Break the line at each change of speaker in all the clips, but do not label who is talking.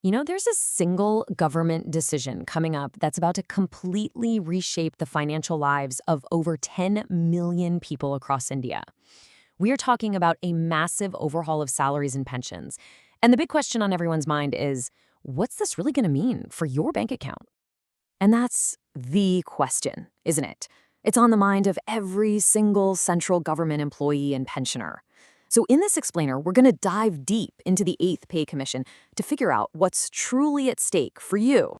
There's a single government decision coming up that's about to completely reshape the financial lives of over 10 million people across India. We are talking about a massive overhaul of salaries and pensions. And the big question on everyone's mind is, what's this really going to mean for your bank account? And that's the question, isn't it? It's on the mind of every single central government employee and pensioner. So in this explainer, we're going to dive deep into the Eighth Pay Commission to figure out what's truly at stake for you.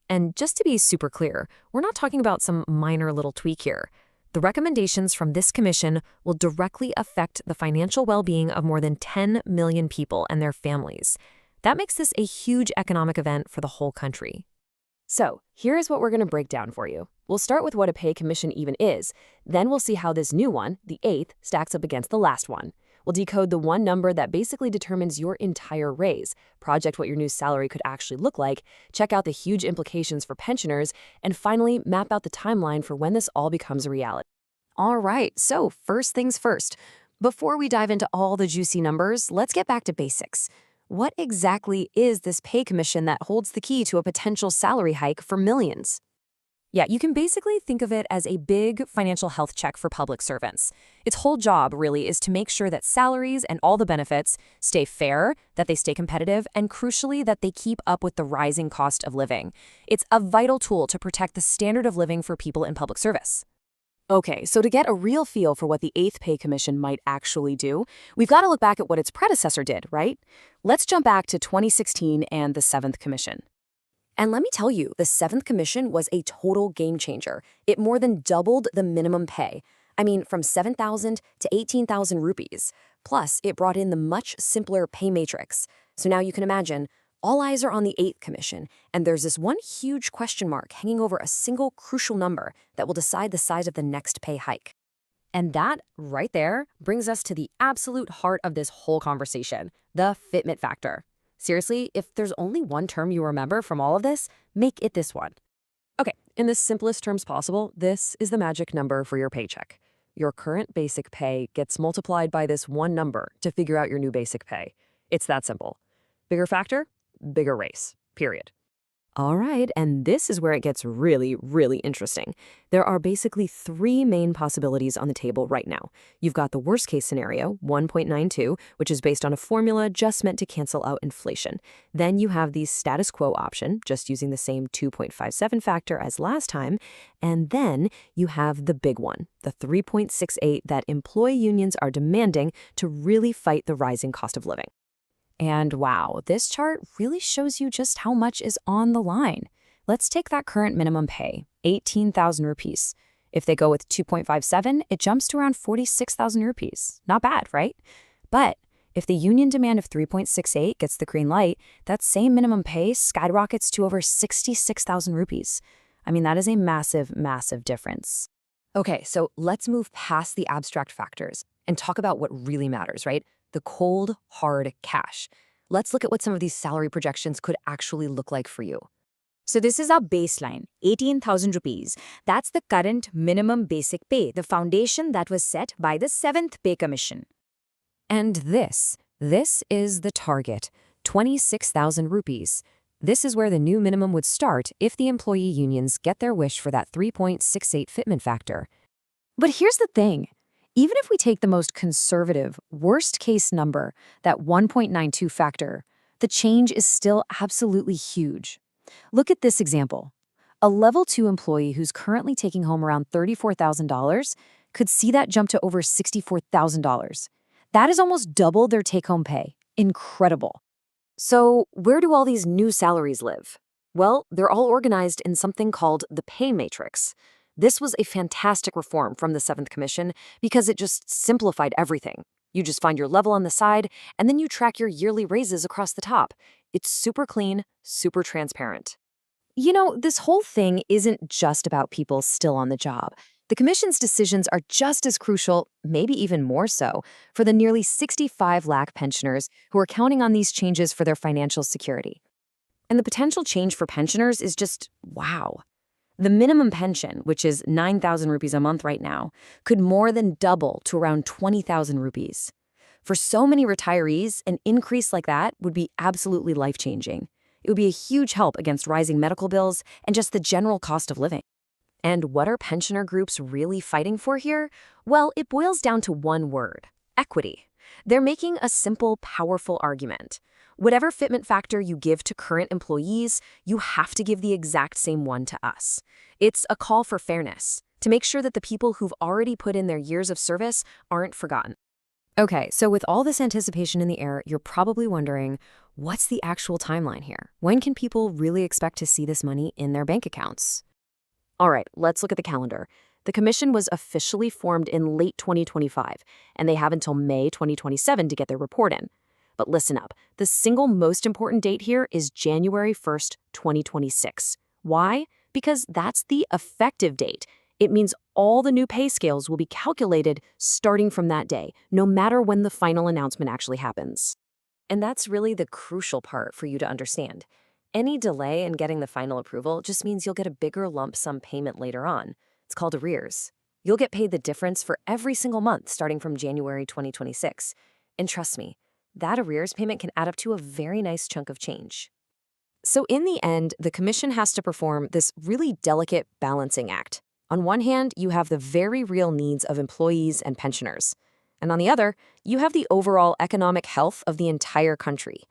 And just to be super clear, we're not talking about some minor little tweak here. The recommendations from this commission will directly affect the financial well-being of more than 10 million people and their families. That makes this a huge economic event for the whole country. So, here's what we're going to break down for you. We'll start with what a pay commission even is. Then we'll see how this new one, the eighth, stacks up against the last one. We'll decode the one number that basically determines your entire raise, project what your new salary could actually look like, check out the huge implications for pensioners, and finally map out the timeline for when this all becomes a reality. All right, so first things first. Before we dive into all the juicy numbers, let's get back to basics. What exactly is this pay commission that holds the key to a potential salary hike for millions? Yeah, you can basically think of it as a big financial health check for public servants. Its whole job, really, is to make sure that salaries and all the benefits stay fair, that they stay competitive, and crucially, that they keep up with the rising cost of living. It's a vital tool to protect the standard of living for people in public service. Okay, so to get a real feel for what the Eighth Pay Commission might actually do, we've got to look back at what its predecessor did, right? Let's jump back to 2016 and the Seventh Commission. And let me tell you, the Seventh Commission was a total game changer. It more than doubled the minimum pay. I mean, from 7,000 to 18,000 rupees. Plus, it brought in the much simpler pay matrix. So now you can imagine, all eyes are on the Eighth Commission, and there's this one huge question mark hanging over a single crucial number that will decide the size of the next pay hike. And that, right there, brings us to the absolute heart of this whole conversation, the fitment factor. Seriously, if there's only one term you remember from all of this, make it this one. Okay, in the simplest terms possible, this is the magic number for your paycheck. Your current basic pay gets multiplied by this one number to figure out your new basic pay. It's that simple. Bigger factor? Bigger race, period. All right, and this is where it gets really, really interesting. There are basically three main possibilities on the table right now. You've got the worst case scenario, 1.92, which is based on a formula just meant to cancel out inflation. Then you have the status quo option, just using the same 2.57 factor as last time. And then you have the big one, the 3.68 that employee unions are demanding to really fight the rising cost of living. And wow, this chart really shows you just how much is on the line. Let's take that current minimum pay, 18,000 rupees. If they go with 2.57, it jumps to around 46,000 rupees. Not bad, right? But if the union demand of 3.68 gets the green light, that same minimum pay skyrockets to over 66,000 rupees. I mean, that is a massive, massive difference. Okay, so let's move past the abstract factors and talk about what really matters, right? The cold, hard cash. Let's look at what some of these salary projections could actually look like for you.
So this is our baseline, 18,000 rupees. That's the current minimum basic pay, the foundation that was set by the Seventh Pay Commission.
And this is the target, 26,000 rupees. This is where the new minimum would start if the employee unions get their wish for that 3.68 fitment factor. But here's the thing. Even if we take the most conservative, worst-case number, that 1.92 factor, the change is still absolutely huge. Look at this example. A Level 2 employee who's currently taking home around $34,000 could see that jump to over $64,000. That is almost double their take-home pay. Incredible. So where do all these new salaries live? Well, they're all organized in something called the pay matrix. This was a fantastic reform from the Seventh Commission because it just simplified everything. You just find your level on the side, and then you track your yearly raises across the top. It's super clean, super transparent. This whole thing isn't just about people still on the job. The Commission's decisions are just as crucial, maybe even more so, for the nearly 65 lakh pensioners who are counting on these changes for their financial security. And the potential change for pensioners is just wow. The minimum pension, which is 9,000 rupees a month right now, could more than double to around 20,000 rupees. For so many retirees, an increase like that would be absolutely life-changing. It would be a huge help against rising medical bills and just the general cost of living. And what are pensioner groups really fighting for here? Well, it boils down to one word: equity. They're making a simple, powerful argument. Whatever fitment factor you give to current employees, you have to give the exact same one to us. It's a call for fairness, to make sure that the people who've already put in their years of service aren't forgotten. Okay, so with all this anticipation in the air, you're probably wondering, what's the actual timeline here? When can people really expect to see this money in their bank accounts? All right, let's look at the calendar. The commission was officially formed in late 2025, and they have until May 2027 to get their report in. But listen up, the single most important date here is January 1st, 2026. Why? Because that's the effective date. It means all the new pay scales will be calculated starting from that day, no matter when the final announcement actually happens. And that's really the crucial part for you to understand. Any delay in getting the final approval just means you'll get a bigger lump sum payment later on. It's called arrears. You'll get paid the difference for every single month starting from January 2026. And trust me, that arrears payment can add up to a very nice chunk of change. So in the end, the commission has to perform this really delicate balancing act. On one hand, you have the very real needs of employees and pensioners. And on the other, you have the overall economic health of the entire country.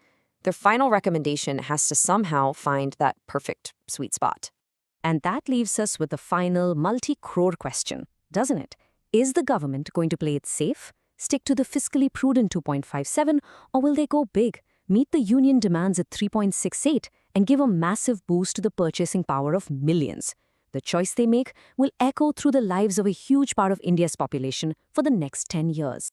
Their final recommendation has to somehow find that perfect sweet spot. And that leaves us with the final multi-crore question, doesn't it? Is the government going to play it safe, stick to the fiscally prudent 2.57, or will they go big, meet the union demands at 3.68, and give a massive boost to the purchasing power of millions? The choice they make will echo through the lives of a huge part of India's population for the next 10 years.